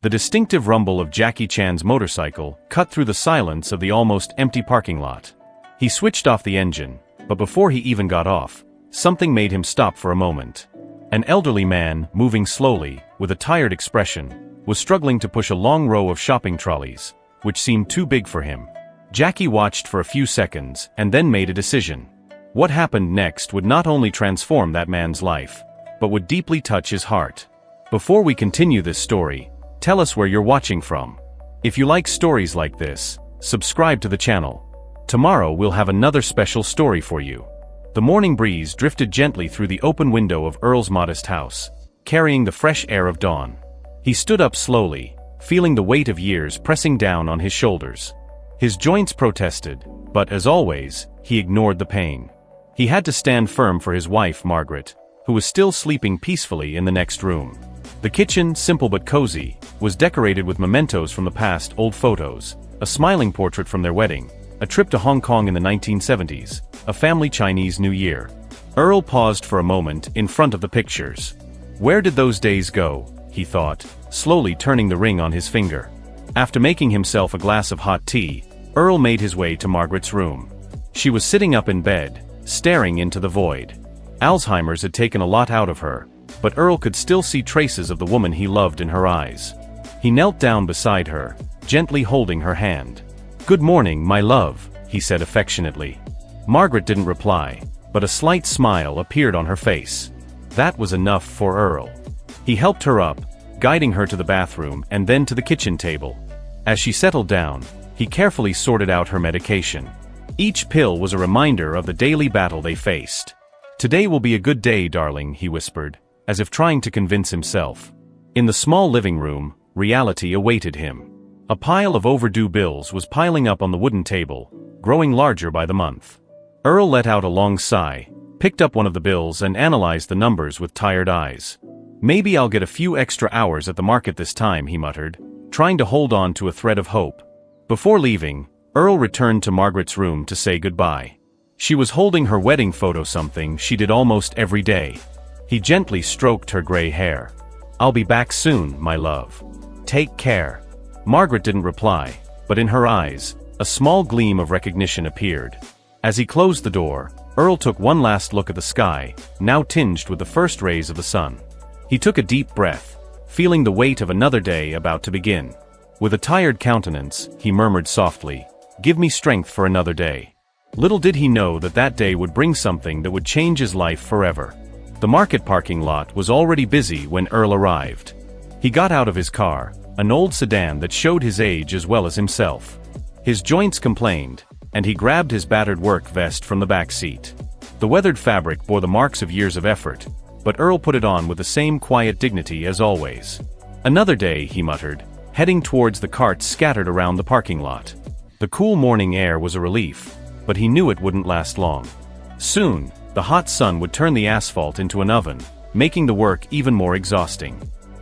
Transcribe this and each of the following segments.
The distinctive rumble of Jackie Chan's motorcycle cut through the silence of the almost empty parking lot. He switched off the engine, but before he even got off, something made him stop for a moment. An elderly man, moving slowly, with a tired expression, was struggling to push a long row of shopping trolleys, which seemed too big for him. Jackie watched for a few seconds and then made a decision. What happened next would not only transform that man's life, but would deeply touch his heart. Before we continue this story, tell us where you're watching from. If you like stories like this, subscribe to the channel. Tomorrow we'll have another special story for you. The morning breeze drifted gently through the open window of Earl's modest house, carrying the fresh air of dawn. He stood up slowly, feeling the weight of years pressing down on his shoulders. His joints protested, but as always, he ignored the pain. He had to stand firm for his wife, Margaret, who was still sleeping peacefully in the next room. The kitchen, simple but cozy, was decorated with mementos from the past, old photos, a smiling portrait from their wedding, a trip to Hong Kong in the 1970s, a family Chinese New Year. Earl paused for a moment in front of the pictures. Where did those days go, he thought, slowly turning the ring on his finger. After making himself a glass of hot tea, Earl made his way to Margaret's room. She was sitting up in bed, staring into the void. Alzheimer's had taken a lot out of her, but Earl could still see traces of the woman he loved in her eyes. He knelt down beside her, gently holding her hand. "Good morning, my love," he said affectionately. Margaret didn't reply, but a slight smile appeared on her face. That was enough for Earl. He helped her up, guiding her to the bathroom and then to the kitchen table. As she settled down, he carefully sorted out her medication. Each pill was a reminder of the daily battle they faced. "Today will be a good day, darling," he whispered, as if trying to convince himself. In the small living room, reality awaited him. A pile of overdue bills was piling up on the wooden table, growing larger by the month. Earl let out a long sigh, picked up one of the bills and analyzed the numbers with tired eyes. "Maybe I'll get a few extra hours at the market this time," he muttered, trying to hold on to a thread of hope. Before leaving, Earl returned to Margaret's room to say goodbye. She was holding her wedding photo, something she did almost every day. He gently stroked her gray hair. "I'll be back soon, my love. Take care." Margaret didn't reply, but in her eyes, a small gleam of recognition appeared. As he closed the door, Earl took one last look at the sky, now tinged with the first rays of the sun. He took a deep breath, feeling the weight of another day about to begin. With a tired countenance, he murmured softly, "Give me strength for another day." Little did he know that that day would bring something that would change his life forever. The market parking lot was already busy when Earl arrived. He got out of his car, an old sedan that showed his age as well as himself. His joints complained, and he grabbed his battered work vest from the back seat. The weathered fabric bore the marks of years of effort, but Earl put it on with the same quiet dignity as always. "Another day," he muttered, heading towards the carts scattered around the parking lot. The cool morning air was a relief, but he knew it wouldn't last long. Soon, the hot sun would turn the asphalt into an oven, making the work even more exhausting.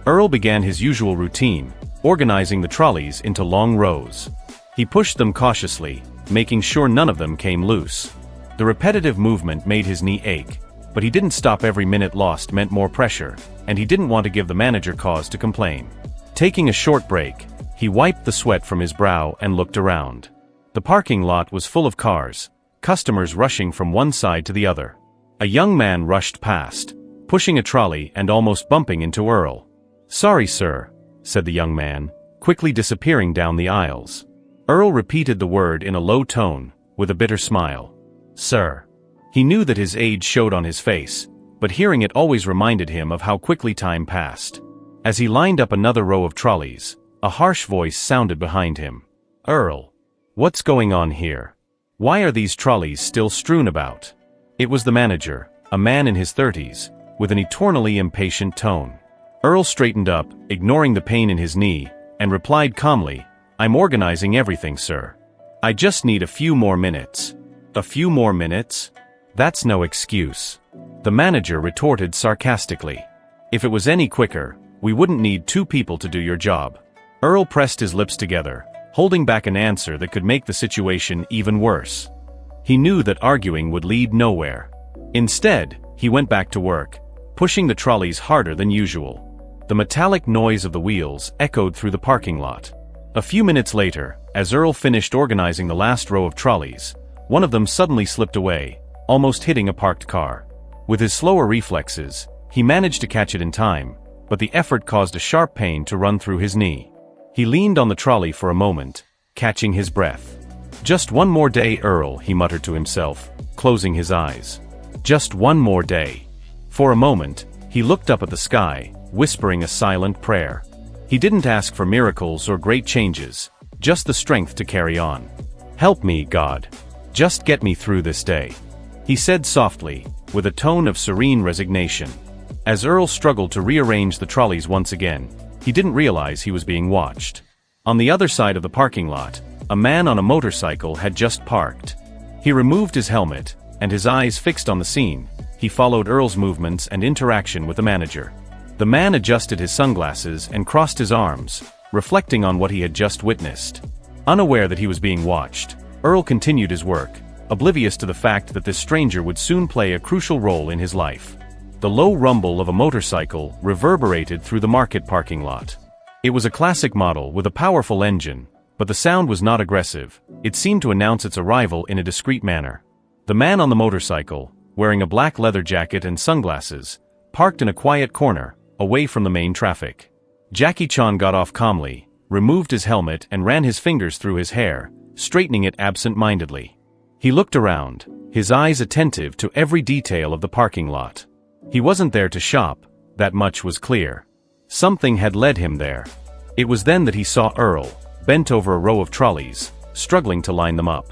Earl began his usual routine, organizing the trolleys into long rows. He pushed them cautiously, making sure none of them came loose. The repetitive movement made his knee ache, but he didn't stop. Every minute lost meant more pressure, and he didn't want to give the manager cause to complain. Taking a short break, he wiped the sweat from his brow and looked around. The parking lot was full of cars, customers rushing from one side to the other. A young man rushed past, pushing a trolley and almost bumping into Earl. "Sorry, sir," said the young man, quickly disappearing down the aisles. Earl repeated the word in a low tone, with a bitter smile. "Sir." He knew that his age showed on his face, but hearing it always reminded him of how quickly time passed. As he lined up another row of trolleys, a harsh voice sounded behind him. "Earl, what's going on here? Why are these trolleys still strewn about?" It was the manager, a man in his 30s, with an eternally impatient tone. Earl straightened up, ignoring the pain in his knee, and replied calmly, "I'm organizing everything, sir. I just need a few more minutes." "A few more minutes? That's no excuse," the manager retorted sarcastically. "If it was any quicker, we wouldn't need two people to do your job." Earl pressed his lips together, holding back an answer that could make the situation even worse. He knew that arguing would lead nowhere. Instead, he went back to work, pushing the trolleys harder than usual. The metallic noise of the wheels echoed through the parking lot. A few minutes later, as Earl finished organizing the last row of trolleys, one of them suddenly slipped away, almost hitting a parked car. With his slower reflexes, he managed to catch it in time, but the effort caused a sharp pain to run through his knee. He leaned on the trolley for a moment, catching his breath. "Just one more day, Earl," he muttered to himself, closing his eyes. Just one more day. For a moment, he looked up at the sky, whispering a silent prayer. He didn't ask for miracles or great changes, just the strength to carry on. "Help me, God. Just get me through this day," he said softly, with a tone of serene resignation. As Earl struggled to rearrange the trolleys once again, he didn't realize he was being watched. On the other side of the parking lot, a man on a motorcycle had just parked. He removed his helmet, and his eyes fixed on the scene, he followed Earl's movements and interaction with the manager. The man adjusted his sunglasses and crossed his arms, reflecting on what he had just witnessed. Unaware that he was being watched, Earl continued his work, oblivious to the fact that this stranger would soon play a crucial role in his life. The low rumble of a motorcycle reverberated through the market parking lot. It was a classic model with a powerful engine, but the sound was not aggressive. It seemed to announce its arrival in a discreet manner. The man on the motorcycle, wearing a black leather jacket and sunglasses, parked in a quiet corner, away from the main traffic. Jackie Chan got off calmly, removed his helmet and ran his fingers through his hair, straightening it absent-mindedly. He looked around, his eyes attentive to every detail of the parking lot. He wasn't there to shop, that much was clear. Something had led him there. It was then that he saw Earl, bent over a row of trolleys, struggling to line them up.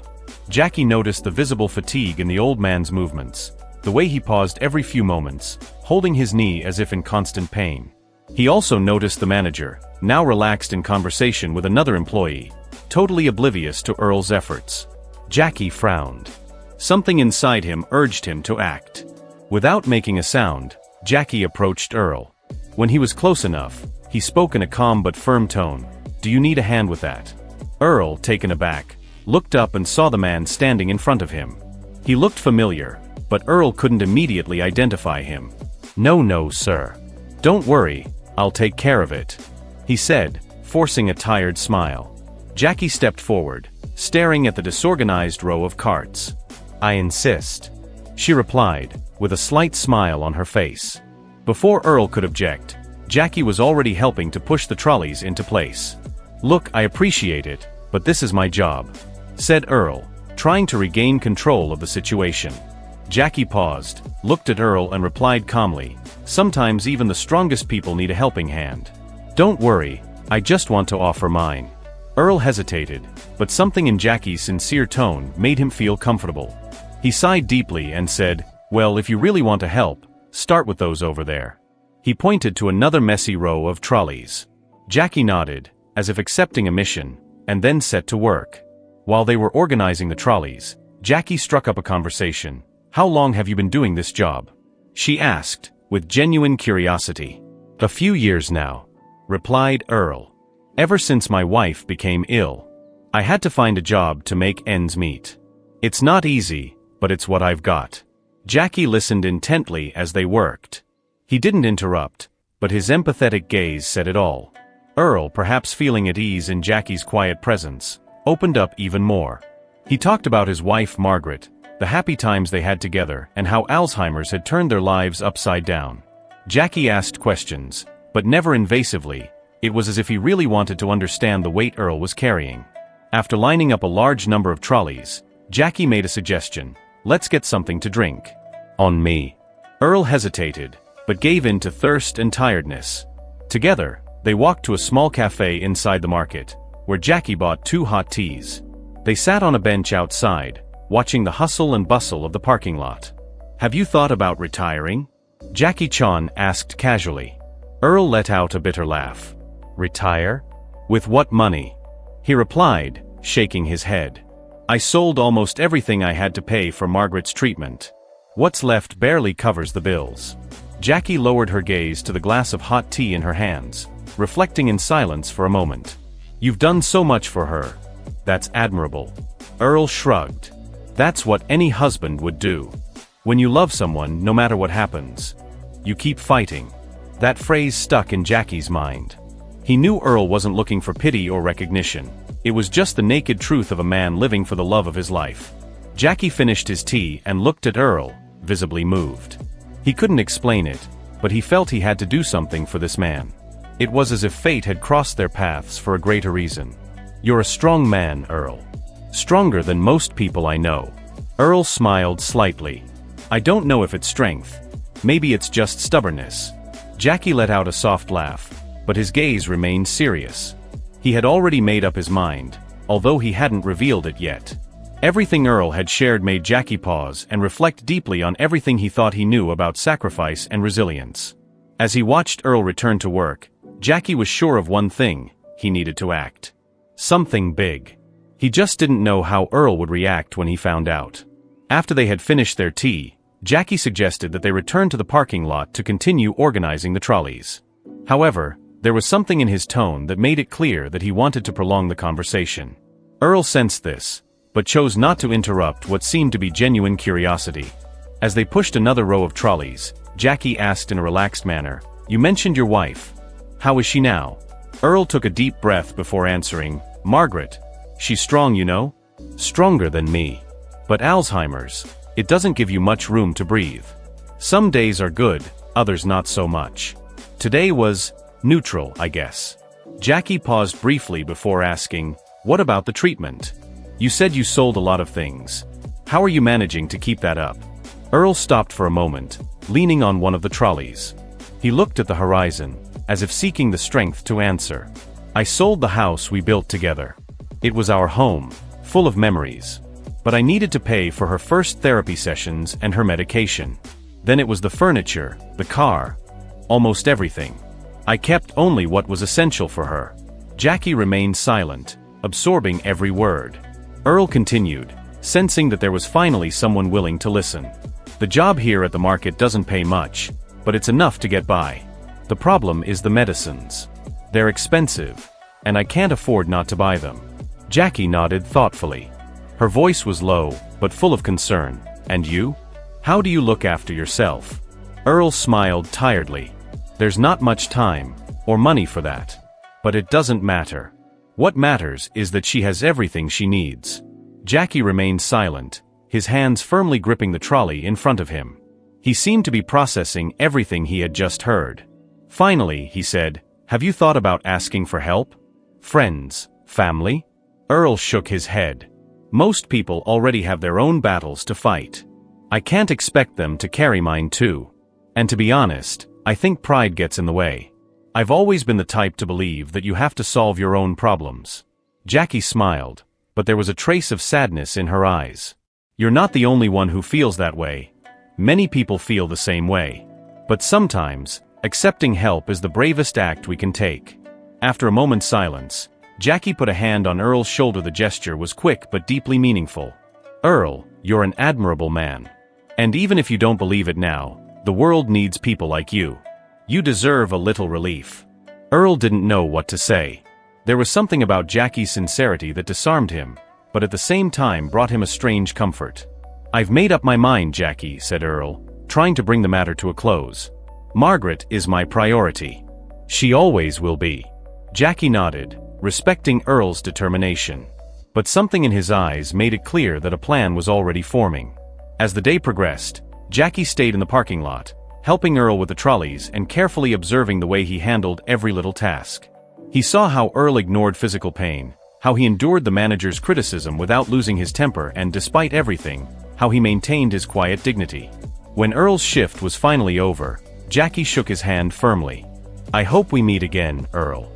Jackie noticed the visible fatigue in the old man's movements, the way he paused every few moments, holding his knee as if in constant pain. He also noticed the manager, now relaxed in conversation with another employee, totally oblivious to Earl's efforts. Jackie frowned. Something inside him urged him to act. Without making a sound, Jackie approached Earl. When he was close enough, he spoke in a calm but firm tone. "Do you need a hand with that?" Earl, taken aback, looked up and saw the man standing in front of him. He looked familiar, but Earl couldn't immediately identify him. No, sir. Don't worry, I'll take care of it," he said, forcing a tired smile. Jackie stepped forward, staring at the disorganized row of carts. "I insist," she replied, with a slight smile on her face. Before Earl could object, Jackie was already helping to push the trolleys into place. "Look, I appreciate it, but this is my job," said Earl, trying to regain control of the situation. Jackie paused, looked at Earl and replied calmly, "Sometimes even the strongest people need a helping hand. Don't worry, I just want to offer mine." Earl hesitated, but something in Jackie's sincere tone made him feel comfortable. He sighed deeply and said, "Well, if you really want to help, start with those over there." He pointed to another messy row of trolleys. Jackie nodded, as if accepting a mission, and then set to work. While they were organizing the trolleys, Jackie struck up a conversation. "How long have you been doing this job?" she asked, with genuine curiosity. "A few years now," replied Earl. "Ever since my wife became ill. I had to find a job to make ends meet. It's not easy, but it's what I've got." Jackie listened intently as they worked. He didn't interrupt, but his empathetic gaze said it all. Earl, perhaps feeling at ease in Jackie's quiet presence, opened up even more. He talked about his wife Margaret, the happy times they had together, and how Alzheimer's had turned their lives upside down. Jackie asked questions, but never invasively. It was as if he really wanted to understand the weight Earl was carrying. After lining up a large number of trolleys, Jackie made a suggestion. "Let's get something to drink." "On me." Earl hesitated, but gave in to thirst and tiredness. Together, they walked to a small cafe inside the market, where Jackie bought 2 hot teas. They sat on a bench outside, watching the hustle and bustle of the parking lot. "Have you thought about retiring?" Jackie Chan asked casually. Earl let out a bitter laugh. "Retire? With what money?" he replied, shaking his head. "I sold almost everything I had to pay for Margaret's treatment. What's left barely covers the bills." Jackie lowered her gaze to the glass of hot tea in her hands, reflecting in silence for a moment. "You've done so much for her. That's admirable." Earl shrugged. "That's what any husband would do. When you love someone, no matter what happens, you keep fighting." That phrase stuck in Jackie's mind. He knew Earl wasn't looking for pity or recognition. It was just the naked truth of a man living for the love of his life. Jackie finished his tea and looked at Earl, visibly moved. He couldn't explain it, but he felt he had to do something for this man. It was as if fate had crossed their paths for a greater reason. "You're a strong man, Earl. Stronger than most people I know." Earl smiled slightly. "I don't know if it's strength. Maybe it's just stubbornness." Jackie let out a soft laugh, but his gaze remained serious. He had already made up his mind, although he hadn't revealed it yet. Everything Earl had shared made Jackie pause and reflect deeply on everything he thought he knew about sacrifice and resilience. As he watched Earl return to work, Jackie was sure of one thing: he needed to act. Something big. He just didn't know how Earl would react when he found out. After they had finished their tea, Jackie suggested that they return to the parking lot to continue organizing the trolleys. However, there was something in his tone that made it clear that he wanted to prolong the conversation. Earl sensed this, but chose not to interrupt what seemed to be genuine curiosity. As they pushed another row of trolleys, Jackie asked in a relaxed manner, "You mentioned your wife. How is she now?" Earl took a deep breath before answering, "Margaret. She's strong, you know? Stronger than me. But Alzheimer's, it doesn't give you much room to breathe. Some days are good, others not so much. Today was neutral, I guess." Jackie paused briefly before asking, "What about the treatment? You said you sold a lot of things. How are you managing to keep that up?" Earl stopped for a moment, leaning on one of the trolleys. He looked at the horizon, as if seeking the strength to answer. "I sold the house we built together. It was our home, full of memories. But I needed to pay for her first therapy sessions and her medication. Then it was the furniture, the car, almost everything. I kept only what was essential for her." Jackie remained silent, absorbing every word. Earl continued, sensing that there was finally someone willing to listen. "The job here at the market doesn't pay much, but it's enough to get by. The problem is the medicines. They're expensive, and I can't afford not to buy them." Jackie nodded thoughtfully. Her voice was low, but full of concern. "And you? How do you look after yourself?" Earl smiled tiredly. "There's not much time, or money for that. But it doesn't matter. What matters is that she has everything she needs." Jackie remained silent, his hands firmly gripping the trolley in front of him. He seemed to be processing everything he had just heard. Finally, he said, "Have you thought about asking for help? Friends, family?" Earl shook his head. "Most people already have their own battles to fight. I can't expect them to carry mine too. And to be honest, I think pride gets in the way. I've always been the type to believe that you have to solve your own problems." Jackie smiled, but there was a trace of sadness in her eyes. "You're not the only one who feels that way. Many people feel the same way. But sometimes, accepting help is the bravest act we can take." After a moment's silence, Jackie put a hand on Earl's shoulder. The gesture was quick but deeply meaningful. "Earl, you're an admirable man. And even if you don't believe it now, the world needs people like you. You deserve a little relief." Earl didn't know what to say. There was something about Jackie's sincerity that disarmed him, but at the same time brought him a strange comfort. "I've made up my mind, Jackie," said Earl, trying to bring the matter to a close. "Margaret is my priority. She always will be." Jackie nodded, respecting Earl's determination. But something in his eyes made it clear that a plan was already forming. As the day progressed, Jackie stayed in the parking lot, helping Earl with the trolleys and carefully observing the way he handled every little task. He saw how Earl ignored physical pain, how he endured the manager's criticism without losing his temper, and despite everything, how he maintained his quiet dignity. When Earl's shift was finally over, Jackie shook his hand firmly. "I hope we meet again, Earl."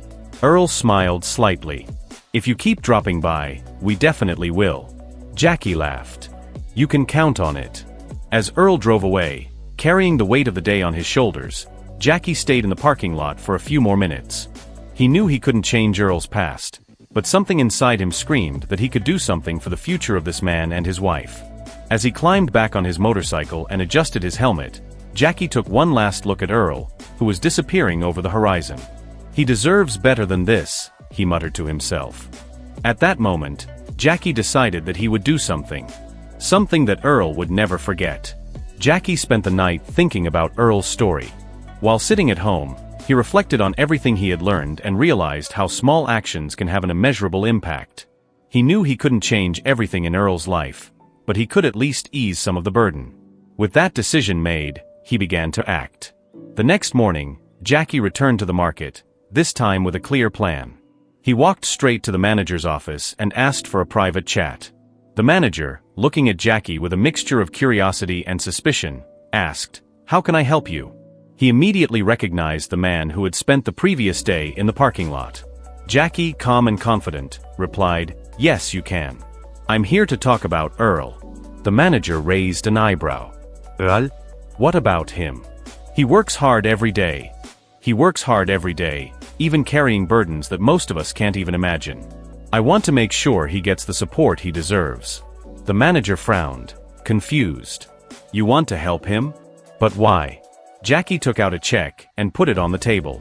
Earl smiled slightly. "If you keep dropping by, we definitely will." Jackie laughed. "You can count on it." As Earl drove away, carrying the weight of the day on his shoulders, Jackie stayed in the parking lot for a few more minutes. He knew he couldn't change Earl's past, but something inside him screamed that he could do something for the future of this man and his wife. As he climbed back on his motorcycle and adjusted his helmet, Jackie took one last look at Earl, who was disappearing over the horizon. "He deserves better than this," he muttered to himself. At that moment, Jackie decided that he would do something. Something that Earl would never forget. Jackie spent the night thinking about Earl's story. While sitting at home, he reflected on everything he had learned and realized how small actions can have an immeasurable impact. He knew he couldn't change everything in Earl's life, but he could at least ease some of the burden. With that decision made, he began to act. The next morning, Jackie returned to the market, this time with a clear plan. He walked straight to the manager's office and asked for a private chat. The manager, looking at Jackie with a mixture of curiosity and suspicion, asked, "How can I help you?" He immediately recognized the man who had spent the previous day in the parking lot. Jackie, calm and confident, replied, "Yes, you can. I'm here to talk about Earl." The manager raised an eyebrow. Earl? What about him? He works hard every day. Even carrying burdens that most of us can't even imagine. I want to make sure he gets the support he deserves. The manager frowned, confused. You want to help him? But why? Jackie took out a check and put it on the table.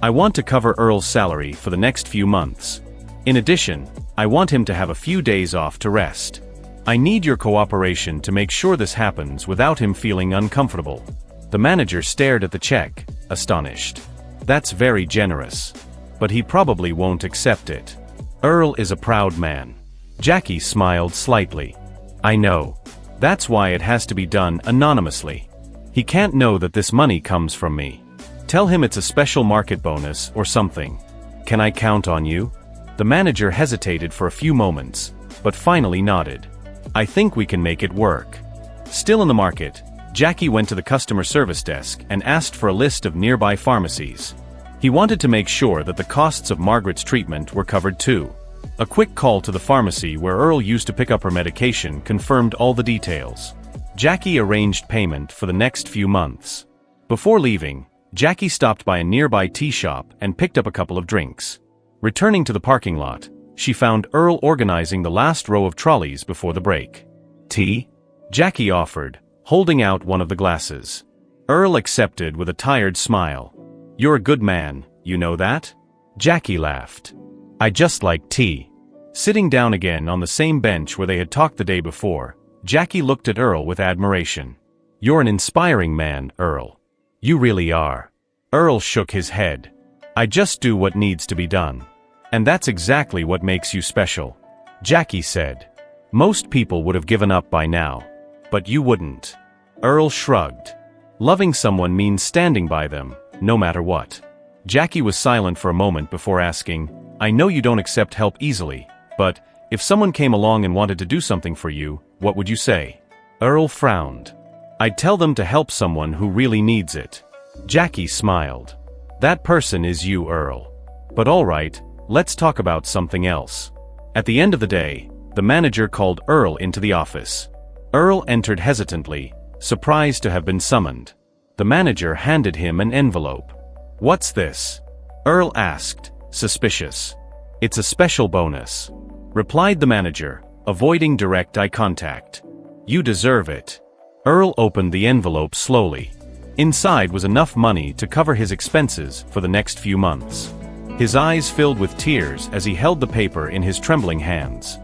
I want to cover Earl's salary for the next few months. In addition, I want him to have a few days off to rest. I need your cooperation to make sure this happens without him feeling uncomfortable. The manager stared at the check, astonished. That's very generous. But he probably won't accept it. Earl is a proud man. Jackie smiled slightly. I know. That's why it has to be done anonymously. He can't know that this money comes from me. Tell him it's a special market bonus or something. Can I count on you? The manager hesitated for a few moments, but finally nodded. I think we can make it work. Still in the market, Jackie went to the customer service desk and asked for a list of nearby pharmacies. He wanted to make sure that the costs of Margaret's treatment were covered too. A quick call to the pharmacy where Earl used to pick up her medication confirmed all the details. Jackie arranged payment for the next few months. Before leaving, Jackie stopped by a nearby tea shop and picked up a couple of drinks. Returning to the parking lot, she found Earl organizing the last row of trolleys before the break. Tea? Jackie offered, holding out one of the glasses. Earl accepted with a tired smile. You're a good man, you know that? Jackie laughed. I just like tea. Sitting down again on the same bench where they had talked the day before, Jackie looked at Earl with admiration. You're an inspiring man, Earl. You really are. Earl shook his head. I just do what needs to be done. And that's exactly what makes you special. Jackie said. Most people would have given up by now. But you wouldn't. Earl shrugged. Loving someone means standing by them, no matter what. Jackie was silent for a moment before asking, I know you don't accept help easily, but if someone came along and wanted to do something for you, what would you say? Earl frowned. I'd tell them to help someone who really needs it. Jackie smiled. That person is you, Earl. But all right, let's talk about something else. At the end of the day, the manager called Earl into the office. Earl entered hesitantly, surprised to have been summoned. The manager handed him an envelope. What's this? Earl asked, suspicious. It's a special bonus, replied the manager, avoiding direct eye contact. You deserve it. Earl opened the envelope slowly. Inside was enough money to cover his expenses for the next few months. His eyes filled with tears as he held the paper in his trembling hands.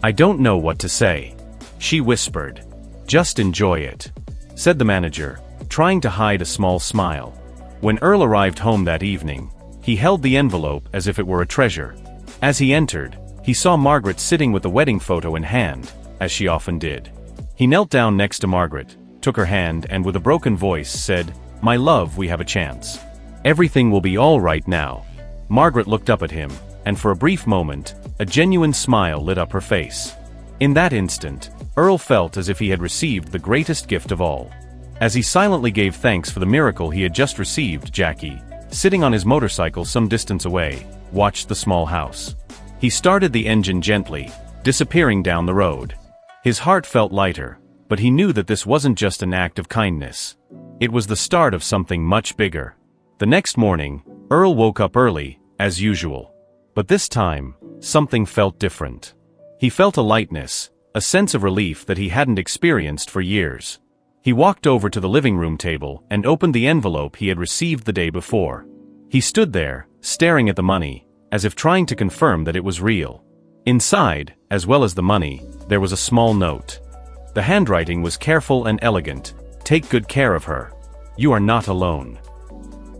I don't know what to say. She whispered. Just enjoy it, said the manager, trying to hide a small smile. When Earl arrived home that evening, he held the envelope as if it were a treasure. As he entered, he saw Margaret sitting with the wedding photo in hand, as she often did. He knelt down next to Margaret, took her hand and with a broken voice said, My love, we have a chance. Everything will be all right now. Margaret looked up at him, and for a brief moment, a genuine smile lit up her face. In that instant, Earl felt as if he had received the greatest gift of all. As he silently gave thanks for the miracle he had just received, Jackie, sitting on his motorcycle some distance away, watched the small house. He started the engine gently, disappearing down the road. His heart felt lighter, but he knew that this wasn't just an act of kindness. It was the start of something much bigger. The next morning, Earl woke up early, as usual. But this time, something felt different. He felt a lightness, a sense of relief that he hadn't experienced for years. He walked over to the living room table and opened the envelope he had received the day before. He stood there, staring at the money, as if trying to confirm that it was real. Inside, as well as the money, there was a small note. The handwriting was careful and elegant. Take good care of her. You are not alone."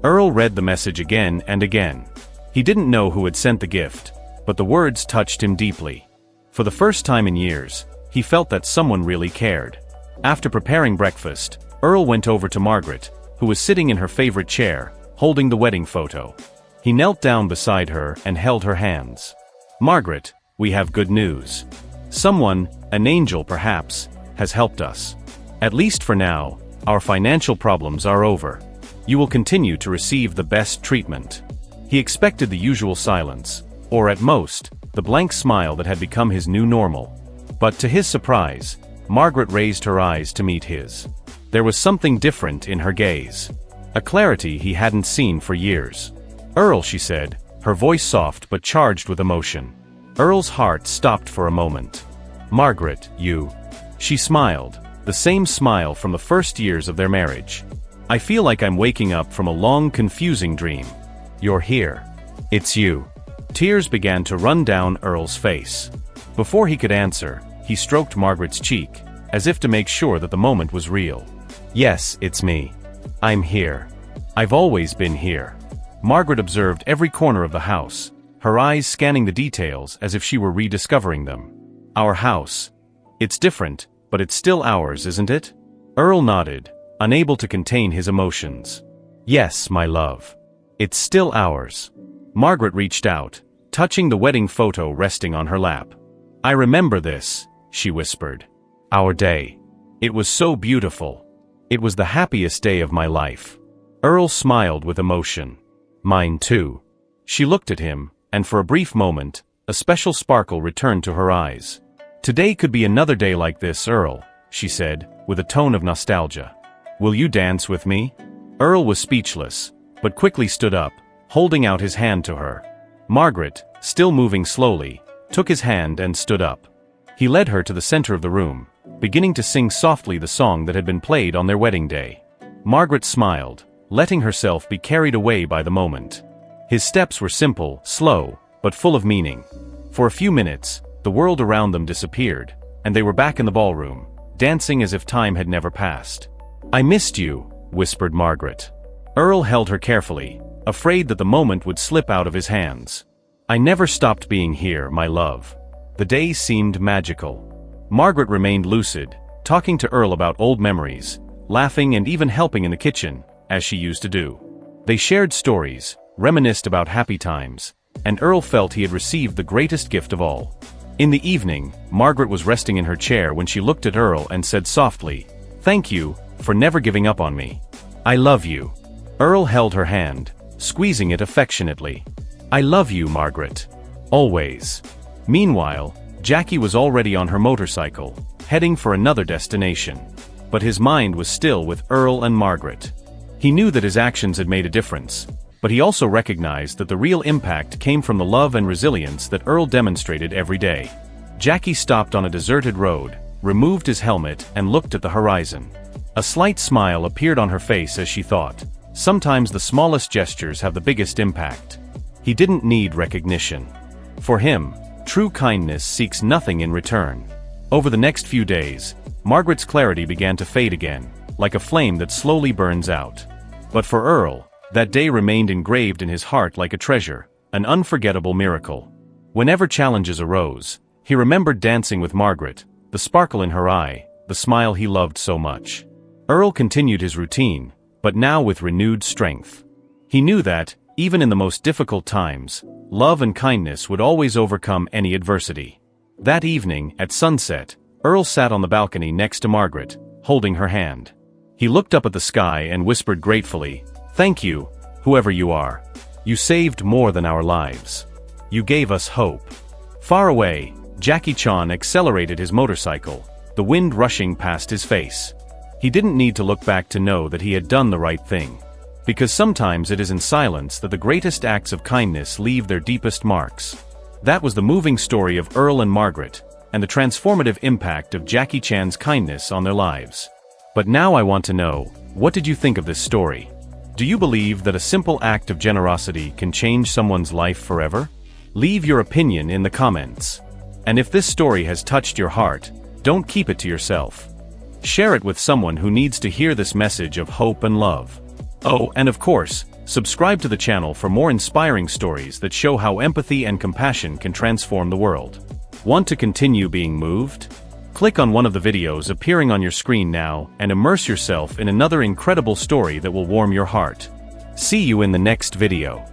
Earl read the message again and again. He didn't know who had sent the gift, but the words touched him deeply. For the first time in years, he felt that someone really cared. After preparing breakfast, Earl went over to Margaret, who was sitting in her favorite chair, holding the wedding photo. He knelt down beside her and held her hands. "Margaret, we have good news. Someone, an angel perhaps, has helped us. At least for now, our financial problems are over. You will continue to receive the best treatment." He expected the usual silence, or at most, the blank smile that had become his new normal. But to his surprise, Margaret raised her eyes to meet his. There was something different in her gaze. A clarity he hadn't seen for years. "Earl," she said, her voice soft but charged with emotion. Earl's heart stopped for a moment. "Margaret, you..." She smiled, the same smile from the first years of their marriage. "I feel like I'm waking up from a long, confusing dream. You're here. It's you." Tears began to run down Earl's face. Before he could answer, he stroked Margaret's cheek, as if to make sure that the moment was real. "Yes, it's me. I'm here. I've always been here." Margaret observed every corner of the house, her eyes scanning the details as if she were rediscovering them. "Our house. It's different, but it's still ours, isn't it?" Earl nodded, unable to contain his emotions. "Yes, my love. It's still ours." Margaret reached out, touching the wedding photo resting on her lap. "I remember this," she whispered. "Our day. It was so beautiful. It was the happiest day of my life." Earl smiled with emotion. "Mine too." She looked at him, and for a brief moment, a special sparkle returned to her eyes. "Today could be another day like this, Earl," she said, with a tone of nostalgia. "Will you dance with me?" Earl was speechless, but quickly stood up, holding out his hand to her. Margaret, still moving slowly, took his hand and stood up. He led her to the center of the room, beginning to sing softly the song that had been played on their wedding day. Margaret smiled, letting herself be carried away by the moment. His steps were simple, slow, but full of meaning. For a few minutes, the world around them disappeared, and they were back in the ballroom, dancing as if time had never passed. "I missed you," whispered Margaret. Earl held her carefully, afraid that the moment would slip out of his hands. "I never stopped being here, my love." The day seemed magical. Margaret remained lucid, talking to Earl about old memories, laughing and even helping in the kitchen, as she used to do. They shared stories, reminisced about happy times, and Earl felt he had received the greatest gift of all. In the evening, Margaret was resting in her chair when she looked at Earl and said softly, "Thank you for never giving up on me. I love you." Earl held her hand, squeezing it affectionately. "I love you, Margaret. Always." Meanwhile, Jackie was already on her motorcycle, heading for another destination. But his mind was still with Earl and Margaret. He knew that his actions had made a difference, but he also recognized that the real impact came from the love and resilience that Earl demonstrated every day. Jackie stopped on a deserted road, removed his helmet, and looked at the horizon. A slight smile appeared on her face as she thought, sometimes the smallest gestures have the biggest impact. He didn't need recognition. For him, true kindness seeks nothing in return. Over the next few days, Margaret's clarity began to fade again, like a flame that slowly burns out. But for Earl, that day remained engraved in his heart like a treasure, an unforgettable miracle. Whenever challenges arose, he remembered dancing with Margaret, the sparkle in her eye, the smile he loved so much. Earl continued his routine, but now with renewed strength. He knew that, even in the most difficult times, love and kindness would always overcome any adversity. That evening, at sunset, Earl sat on the balcony next to Margaret, holding her hand. He looked up at the sky and whispered gratefully, "Thank you, whoever you are. You saved more than our lives. You gave us hope." Far away, Jackie Chan accelerated his motorcycle, the wind rushing past his face. He didn't need to look back to know that he had done the right thing. Because sometimes it is in silence that the greatest acts of kindness leave their deepest marks. That was the moving story of Earl and Margaret, and the transformative impact of Jackie Chan's kindness on their lives. But now I want to know, what did you think of this story? Do you believe that a simple act of generosity can change someone's life forever? Leave your opinion in the comments. And if this story has touched your heart, don't keep it to yourself. Share it with someone who needs to hear this message of hope and love. Oh, and of course, subscribe to the channel for more inspiring stories that show how empathy and compassion can transform the world. Want to continue being moved? Click on one of the videos appearing on your screen now and immerse yourself in another incredible story that will warm your heart. See you in the next video.